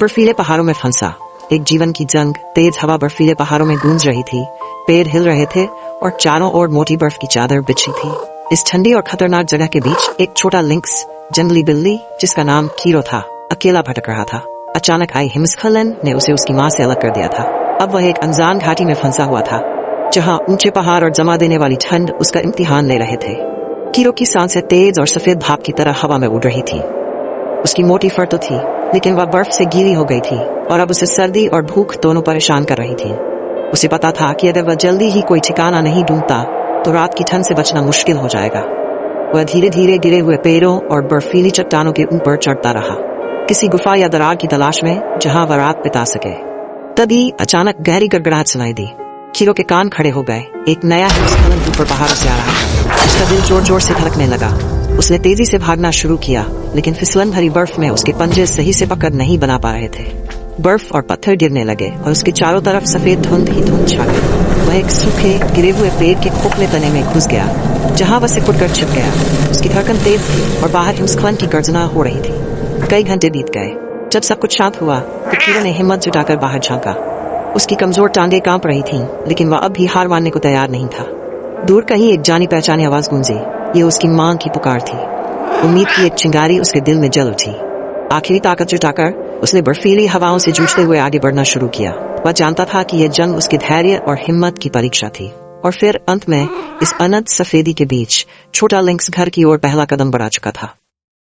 बर्फीले पहाड़ों में फंसा एक जीवन की जंग। तेज हवा बर्फीले पहाड़ों में गूंज रही थी, पेड़ हिल रहे थे और चारों ओर मोटी बर्फ की चादर बिछी थी। इस ठंडी और खतरनाक जगह के बीच एक छोटा लिंक्स जंगली बिल्ली जिसका नाम कीरो था, अकेला भटक रहा था। अचानक आई हिमस्खलन ने उसे उसकी माँ से अलग कर दिया था। अब वह एक अनजान घाटी में फंसा हुआ था जहाँ ऊंचे पहाड़ और जमा देने वाली ठंड उसका इम्तिहान ले रहे थे। कीरो की सांसें तेज और सफेद भाप की तरह हवा में उड़ रही थी। उसकी मोटी फर तो थी लेकिन वह बर्फ से गीली हो गई थी और अब उसे सर्दी और भूख दोनों परेशान कर रही थी। उसे पता था कि अगर वह जल्दी ही कोई ठिकाना नहीं ढूंढता तो रात की ठंड से बचना मुश्किल हो जाएगा। वह धीरे धीरे गिरे हुए पेड़ों और बर्फीली चट्टानों के ऊपर चढ़ता रहा, किसी गुफा या दरार की तलाश में जहां वह रात बिता सके। तभी अचानक गहरी गड़गड़ाहट सुनाई दी। कीरो के कान खड़े हो गए। एक नया हिमस्खलन ऊपर पहाड़ों से आ रहा था। उसका दिल जोर जोर से धड़कने लगा। उसने तेजी से भागना शुरू किया लेकिन फिसलन भरी बर्फ में उसके पंजे सही से पकड़ नहीं बना पा रहे थे। बर्फ और पत्थर गिरने लगे और उसके चारों तरफ सफेद धुंध ही धुंध छा गई। वह एक सूखे गिरे हुए पेड़ के खोखले तने में घुस गया जहां वह सिकुड़ कर छिप गया। उसकी धड़कन तेज थी और बाहर हिमस्खलन की गर्जना हो रही थी। कई घंटे बीत गए। जब सब कुछ शांत हुआ तो कीरो ने हिम्मत जुटाकर बाहर झांका। उसकी कमजोर टांगें कांप रही थीं, लेकिन वह अब भी हार मानने को तैयार नहीं था। दूर कहीं एक जानी पहचानी आवाज गूंजी। ये उसकी मां की पुकार थी। उम्मीद की एक चिंगारी उसके दिल में जल उठी। आखिरी ताकत जुटाकर उसने बर्फीली हवाओं से जूझते हुए आगे बढ़ना शुरू किया। वह जानता था कि यह जंग उसके धैर्य और हिम्मत की परीक्षा थी। और फिर अंत में इस अनंत सफेदी के बीच छोटा लिंक्स घर की ओर पहला कदम बढ़ा चुका था।